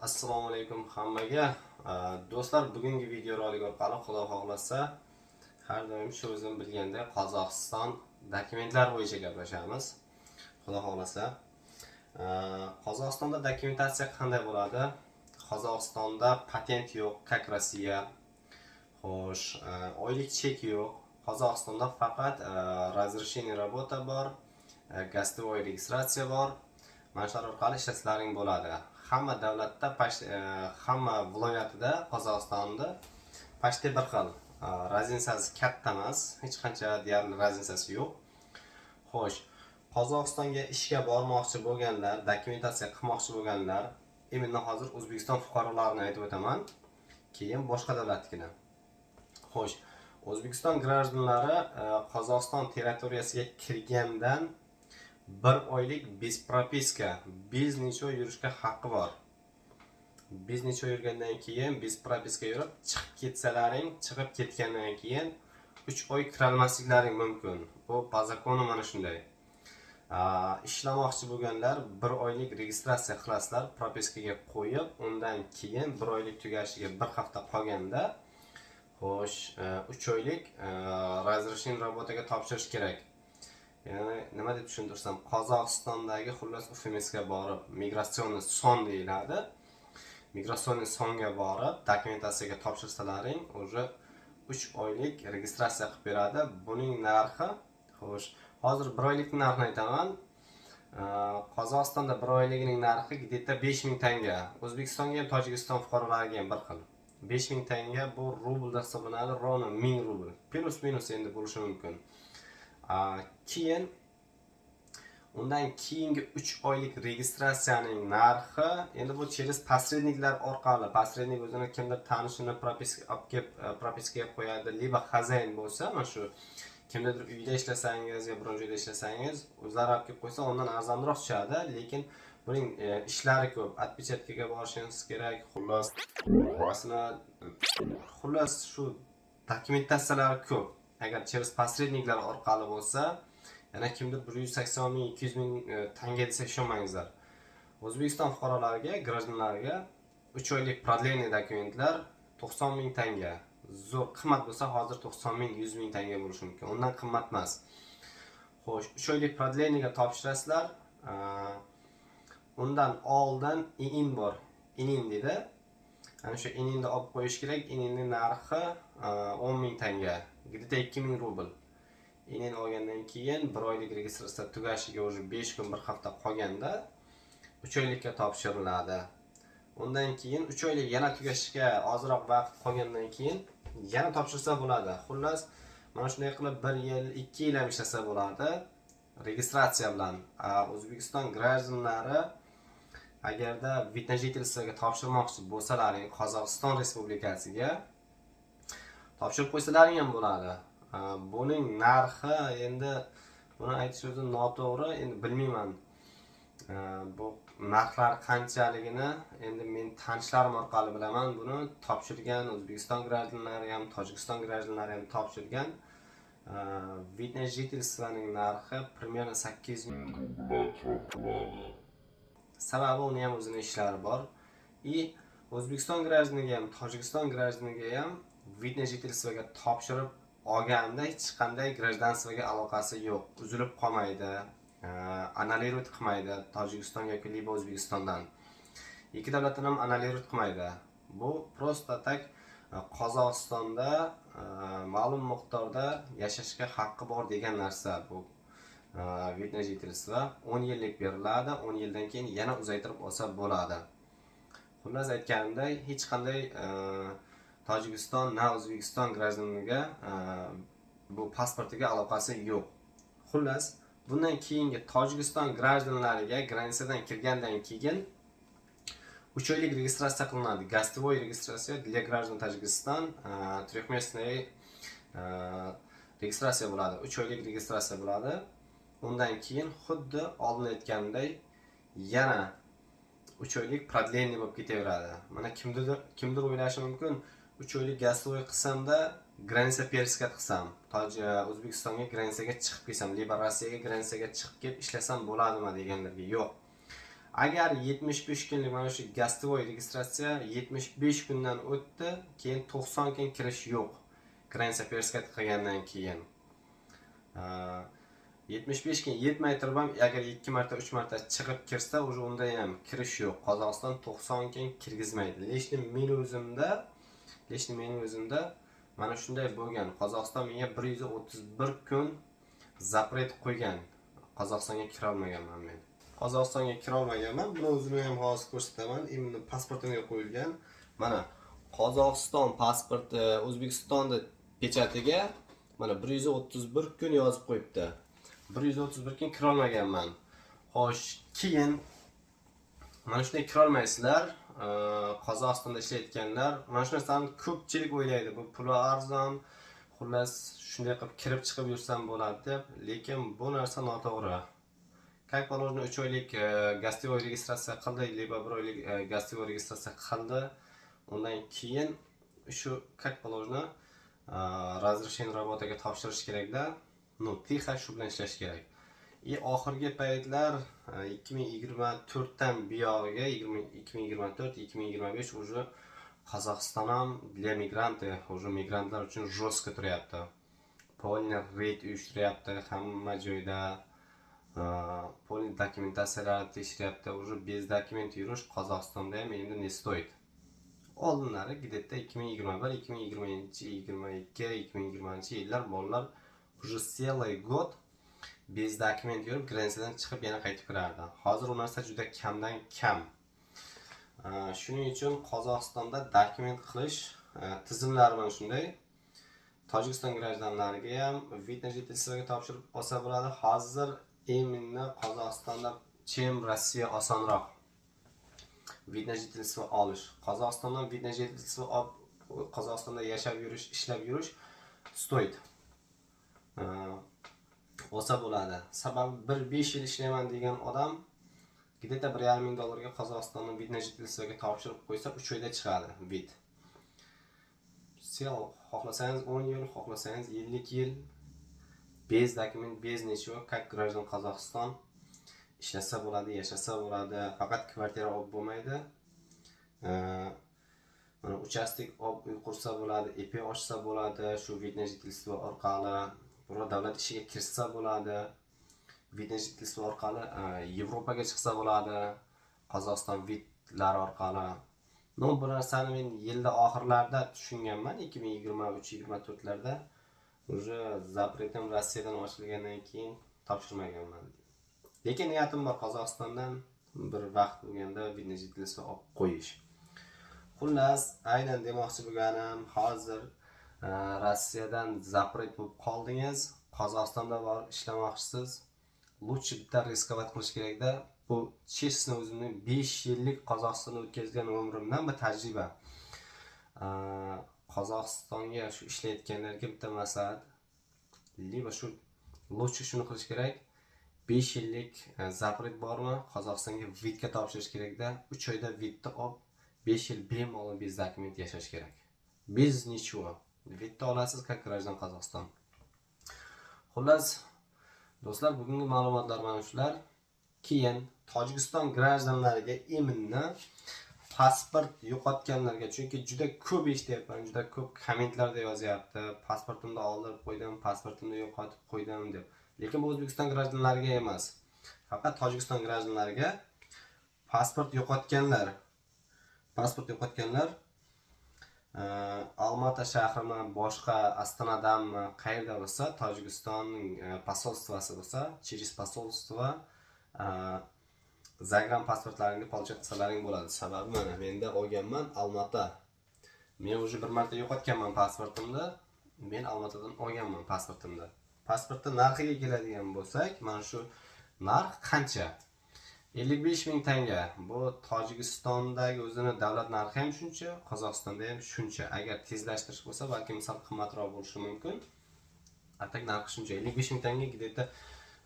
Assalomu alaykum hammaga. Do'stlar, bugungi videorolik orqali Xudo xohlasa har doim shu o'zim bilgandek Qozog'iston dokumentlar bo'yicha gaplashamiz. Xudo xohlasa. Qozog'istonda dokumentatsiya qanday bo'ladi? Qozog'istonda patent yo'q, как Rossiya. Xo'sh, oylik chek yo'q. Qozog'istonda faqat разрешение работа bor, gastovoy registratsiya bor. Mana shular orqali ishlaslaring bo'ladi. Hamma davlatda, hamma viloyatida Qozog'istonda почти bir xil. Razensasi katta emas, hech qancha deyarli razensasi yo'q. Xo'sh, Qozog'istonga ishga bormoqchi bo'lganlar, dokumentatsiya qilmoqchi bo'lganlar, endi hozir O'zbekiston fuqarolarini aytib o'taman, keyin boshqa davlatnikini. Xo'sh, O'zbekiston grajdanlari Qozog'iston territoriyasiga kirgandan bir oylik bez propiska, bez necha yurishga haqqi bor. Biz necha yurgandan keyin bez propiska yurib, chiqib ketsalaring, chiqib ketgandan keyin 3 oy kirolmasliklaring mumkin. Bu po zakonu mana shunday. Ishlamoqchi bo'lganlar 1 oylik registratsiya qilasizlar, propiskaga qo'yib, undan keyin 1 oylik tugashiga 1 hafta qolganda, xo'sh, 3 oylik разрешение работаga topshirish kerak. Yani nima deb tushuntirsam, Qozog'istondagi xullas UFMSga borib, migratsion son deyiladi. Migratsion songa borib, dokumentatsiyaga topshirsalaring, уже 3 oylik registratsiya qilib beradi. Buning narxi, xo'sh, hozir 1 oylikning narxini aytaman. Qozog'istonda 1 oyligining narxi где-то 5000 tanga. O'zbekistonga ham, Tojikiston fuqarolariga ham bir xil. 5000 tanga bu rublda hisoblanadi, rovno 1000 rubl. Plus minus endi bo'lishi mumkin. Keyin undan keyingi 3 oylik registratsiyaning narxi, endi bu через посредникlar orqali, посредник o'zini kimdir tanishini propiskaga qo'yadi, liba xazayn bo'lsa, mana shu kimdir uyda ishlasangiz yo biron joyda ishlasangiz, o'zlari olib kelib qo'ysa, undan arzonroq tushadi, lekin buning ishlari ko'p. Отпечаткаga borishingiz kerak, xullas shu dokumentatsiyalar ko'p. Agar через посредникlar orqali bo'lsa, yana kimdir 180 ming, 200 ming tanga desa ishonmangizlar. O'zbekiston fuqarolariga, grajdanlariga 3 oylik продление dokumentlar 90 ming tanga. Zo'r qimmat bo'lsa, hozir 90 ming, 100 ming tanga bo'lishi mumkin. Undan qimmat emas. Xo'sh, 3 oylik продлениеga topshirasizlar. Undan oldin ININ bor. ININ dedi. Ana shu ININni olib qo'yish kerak. ININning narxi 10 ming tanga. Где-то 2000 rubl. ININ olgandan keyin 1 oylik registratsiya tugashiga уже 5 kun, 1 hafta qolganda 3 oylikka topshiriladi. Undan keyin 3 oylik yana tugashiga ozroq vaqt qolgandan keyin yana topshirsa bo'ladi. Xullas, mana shunday qilib 1 yil, 2 yil ham ishlasa bo'ladi registratsiya bilan. O'zbekiston grajdanlari agarda vид на жительствоga topshirmoqchi bo'lsalaring, Qozog'iston Respublikasiga topshirib qo'ysalaring ham bo'ladi. Buning narxi endi buni aytish o'zi noto'g'ri, endi bilmayman. Bu narxlar qanchaligini endi men tanishlarim orqali bilaman. Buni topshirgan O'zbekiston grajdanlari ham, Tojikiston grajdanlari ham topshirgan. Вид на жительствоning narxi примерно 8 ming. Sababi uni ham o'zining ishlari bor. O'zbekiston grajdaniga ham, Tojikiston grajdaniga ham вид на жительствоga topshirib olganda hech qanday grajdanstvoga aloqasi yo'q. Uzilib qolmaydi, annullировать qilmaydi Tojikiston yoki liba O'zbekistondan. Ikki davlatdan ham annullировать qilmaydi. Bu просто tak Qozog'istonda ma'lum miqdorda yashashga haqqi bor degan narsa bu. Вид на жительство 10 yillik beriladi, 10 yildan keyin yana uzaytirib olsa bo'ladi. Xullas aytganimday, hech qanday Tojikiston na O'zbekiston grajdaniga bu pasportiga aloqasi yo'q. Xullas, bundan keyingi Tojikiston grajdanlariga granitsadan kirgandan keyin 3 oylik registratsiya qilinadi. Gastovoy registratsiya для граждан Tojikiston трехмесячный registratsiya bo'ladi. 3 oylik registratsiya bo'ladi. Undan keyin xuddi oldin aytganday yana 3 oylik продление bo'lib ketaveradi. Mana kimdir o'ylashi mumkin, 3 oylik gastovoy qilsam-da, granitsa пересkat qilsam, O'zbekistonga granitsaga chiqib kelsam, liba Rossiyaga granitsaga chiqib kelib ishlasam bo'ladimi deganlarga yo'q. Agar 75 kunlik mana shu gastovoy registratsiya 75 kundan o'tdi, keyin 90 kun kirish yo'q. Gransiya perskat qilgandan keyin. 75 kun yetmay turib ham agar 2 marta 3 marta chiqib kirsa, уже unda ham kirish yo'q. Qozog'iston 90 kun kirgizmaydi. Lekin meni o'zimda mana shunday bo'lgan. Qozog'iston menga 131 kun zapret qo'ygan. Qozog'istonga kira olmaganman men. Qozog'istonga kira olmaganman. Buni o'zimni ham hozir ko'rsataman. Imni pasportimga qo'yilgan. Mana Qozog'iston pasporti O'zbekistonda pechatiga mana 131 kun yozib qo'yibdi. 131 kun kira olmaganman. Xo'sh, keyin mana shunday kira olmaysizlar. Qozog'istonda ishlayotganlar mana shu narsani ko'pchilik o'ylaydi. Bu puli arzon, xullas shunday qilib kirib chiqib yursam bo'ladi deb, lekin bu narsa noto'g'ri. Как положено 3 oylik gastovoy registratsiya qildi, lebo 1 oylik gastovoy registratsiya qildi. Undan keyin shu как положено разрешение работаga topshirish kerakda. Tixa shu bilan ishlash kerak. Oxirgi paytlar 2024 dan buyog'iga 2024-2025 уже Qozog'iston ham для migrantlar, уже migrantlar uchun жестко turyapti. Polni reyd uyushtiryapti hamma joyda. Polni dokumentatsiyalarni tekshiryapti. Уже без dokument yurish Qozog'istonda ham endi ne stoyt. Oldinlari где-то 2021, 2022, 2020 yillar bolalar уже целый год bez dokument yurib gransiyadan chiqib yana qaytib kirardi. Hozir u narsa juda kamdan kam. Shuning uchun Qozog'istonda dokument qilish tizimlari mana shunday. Tojikiston grajdanlariga ham vid na jительствоga topshirib olsa bo'ladi. Hozir именно Qozog'istonda chem Rossiya osonroq. Vid na jительство olish. Qozog'istondan vid na jительство olib Qozog'istonda yashab yurish, ishlab yurish stoyt. Olsa bo'ladi. Sababi 1-5 yil ishlayman degan odam где-то $1,500 Qozog'istonning vid na jительствоga topshirib qo'ysa 3 oyda chiqadi vid. Siz xohlasangiz 10 yil, xohlasangiz 50 yil bez dokument, bez nechva, как граждан Qozog'iston ishlasa bo'ladi, yashasa bo'ladi. Faqat kvartira olib bo'lmaydi. Mana uchastik olib uy qursa bo'ladi, EP ochsa bo'ladi, shu vid na jительство orqali biror davlat ishiga kirsa bo'ladi. Vid na jительство orqali Yevropaga chiqsa bo'ladi. Qozog'iston vidlari orqali. Bu narsani men yilda oxirlarida tushunganman, 2023-24larda. Уже zapretim Rossiyadan ochilgandan keyin topshirmaganman. Lekin niyatim bor Qozog'istondan bir vaqt bo'lganda vid na jительство olib qo'yish. Xullas, aynan demoqchi bo'lganim, hozir Rossiyadan zapret bo'lib qoldingiz, Qozog'istonda borib ishlamoqchisiz. Lutchi bitta riskovat qilish kerakda. Bu chestni o'zimning 5 yillik Qozog'istonda o'tkazgan umrimdan bir tajriba. Qozog'istonga shu ishlayotganlarga bitta maslahat. Liba shu lutchi shuni qilish kerak. 5 yillik zapret bormi? Qozog'istonga vidga topshirish kerakda. 3 oyda vidni olib 5 yil bemalol bez dokument yashash kerak. Bez nechva. Vidni olasiz, как граждан Qozog'iston. Xullas, do'stlar, bugungi ma'lumotlar mana shular. Keyin Tojikiston grajdanlariga imni pasport yo'qotganlarga, chunki juda ko'p eshityapman, juda ko'p kommentlarda yozyapti. Pasportimni oldirib qo'ydim, pasportimni yo'qotib qo'ydim deb. Lekin bu O'zbekiston grajdanlariga emas. Faqat Tojikiston grajdanlariga pasport yo'qotganlar Almata shahrimi, boshqa Astonadanmi, qayerda bo'lsa, Tojikistonning posolstvasi bo'lsa, через posolstvo Zagram pasportlaringni получать qilsalaring bo'ladi. Sababi mana menda olganman Almata. Men уже bir marta yo'qotganman pasportimni. Men Almatadan olganman pasportimni. Pasportning narxiga keladigan bo'lsak, mana shu narx qancha? 55 ming tanga. Bu Tojikistondagi o'zini davlat narxi ham shuncha, Qozog'istonda ham shuncha. Agar tezlashtirish bo'lsa, balki misol qimmatroq bo'lishi mumkin. Atak narxi shuncha. 55 ming tanga где-то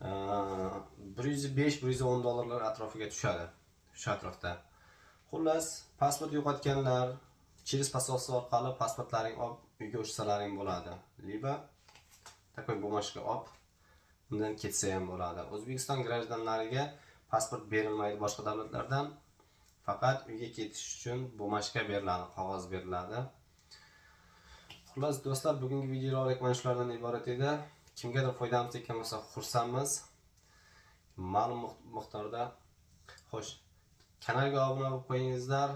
$105-110 atrofiga tushadi. Shu atrofda. Xullas, pasport yo'qotganlar через posolstvo orqali pasportlaring olib uyga o'tishsalaring bo'ladi. Liba takoy bumashka olib undan ketsa ham bo'ladi. O'zbekiston grajdanlariga pasport berilmaydi boshqa davlatlardan. Faqat uyga ketish uchun bumashka beriladi, qog'oz beriladi. Xullas do'stlar, bugungi videorolik mana shulardan iborat edi. Kimgadir foydamiz tekkan bo'lsa xursandmiz. Ma'lum miqdorda. Xo'sh, kanalga obuna bo'lib qo'yingizlar.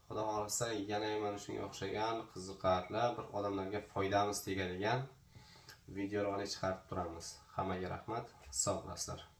Xudo xolisa yana mana shunga o'xshagan qiziqarli bir odamlarga foydamiz tegadigan videorolik chiqarib turamiz. Hammaga rahmat, sog' bo'lasizlar.